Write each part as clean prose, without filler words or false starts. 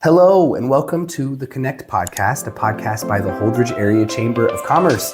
Hello, and welcome to the Connect podcast, a podcast by the Holdrege Area Chamber of Commerce.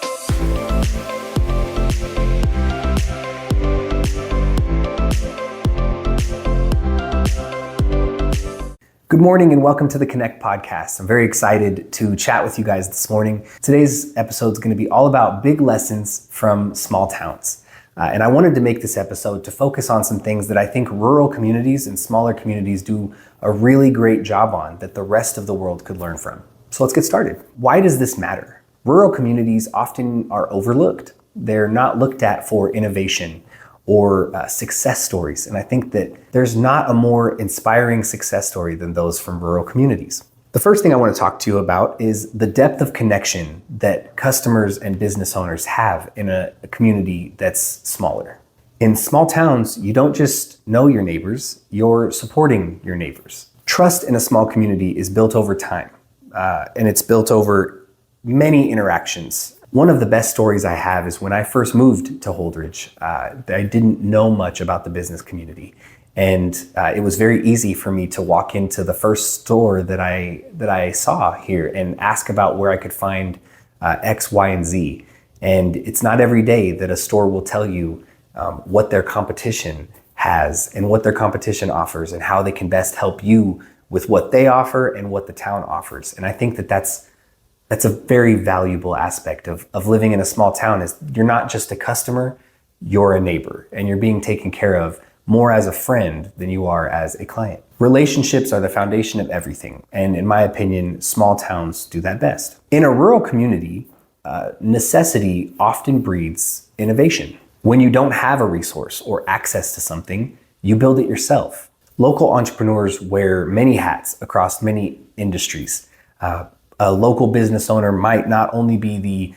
Good morning and welcome to the Connect podcast. I'm very excited to chat with you guys this morning. Today's episode is going to be all about big lessons from small towns. And I wanted to make this episode to focus on some things that I think rural communities and smaller communities do a really great job on that the rest of the world could learn from. So let's get started. Why does this matter? Rural communities often are overlooked. They're not looked at for innovation or success stories. And I think that there's not a more inspiring success story than those from rural communities. The first thing I want to talk to you about is the depth of connection that customers and business owners have in a community that's smaller. In small towns, you don't just know your neighbors, you're supporting your neighbors. Trust in a small community is built over time, and it's built over many interactions. One of the best stories I have is when I first moved to Holdrege. I didn't know much about the business community. And it was very easy for me to walk into the first store that I saw here and ask about where I could find X, Y, and Z. And it's not every day that a store will tell you what their competition has and what their competition offers and how they can best help you with what they offer and what the town offers. And I think that that's a very valuable aspect of living in a small town. Is you're not just a customer, you're a neighbor, and you're being taken care of more as a friend than you are as a client. Relationships are the foundation of everything. And in my opinion, small towns do that best. In a rural community, necessity often breeds innovation. When you don't have a resource or access to something, you build it yourself. Local entrepreneurs wear many hats across many industries. A local business owner might not only be the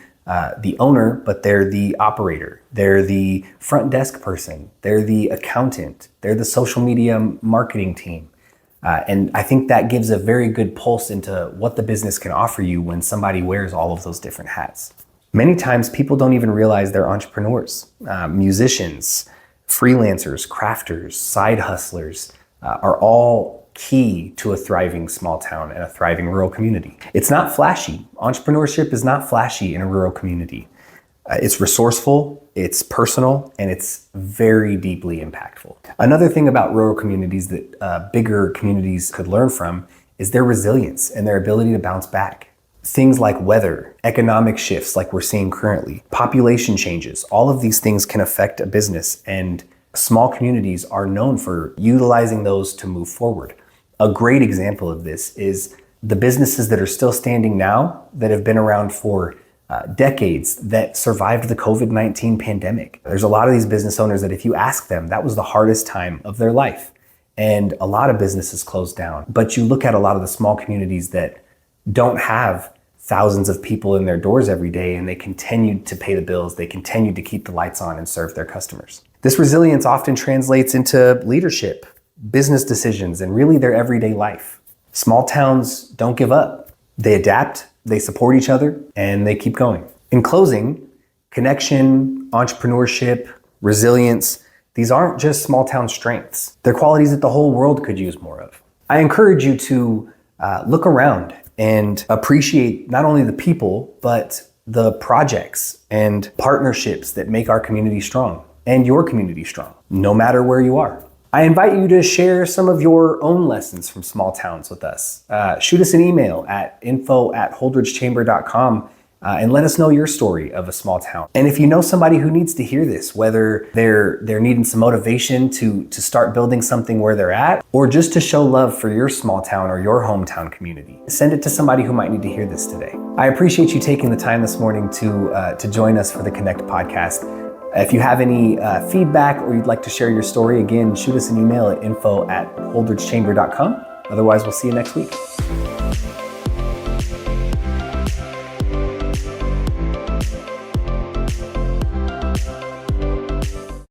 owner, but they're the operator. They're the front desk person. They're the accountant. They're the social media marketing team. And I think that gives a very good pulse into what the business can offer you when somebody wears all of those different hats. Many times people don't even realize they're entrepreneurs. Musicians, freelancers, crafters, side hustlers are all key to a thriving small town and a thriving rural community. It's not flashy. Entrepreneurship is not flashy in a rural community. It's resourceful, it's personal, and it's very deeply impactful. Another thing about rural communities that bigger communities could learn from is their resilience and their ability to bounce back. Things like weather, economic shifts like we're seeing currently, population changes, all of these things can affect a business, and small communities are known for utilizing those to move forward. A great example of this is the businesses that are still standing now that have been around for decades that survived the COVID-19 pandemic. There's a lot of these business owners that if you ask them, that was the hardest time of their life. And a lot of businesses closed down. But you look at a lot of the small communities that don't have thousands of people in their doors every day, and they continued to pay the bills, they continued to keep the lights on and serve their customers. This resilience often translates into leadership, business decisions, and really their everyday life. Small towns don't give up. They adapt, they support each other, and they keep going. In closing, connection, entrepreneurship, resilience, these aren't just small town strengths. They're qualities that the whole world could use more of. I encourage you to look around and appreciate not only the people, but the projects and partnerships that make our community strong and your community strong, no matter where you are. I invite you to share some of your own lessons from small towns with us. Shoot us an email at info@holdregechamber.com and let us know your story of a small town. And if you know somebody who needs to hear this, whether they're needing some motivation to start building something where they're at, or just to show love for your small town or your hometown community, send it to somebody who might need to hear this today. I appreciate you taking the time this morning to join us for the Connect podcast. If you have any feedback or you'd like to share your story, again, shoot us an email at info@holdregechamber.com. Otherwise, we'll see you next week.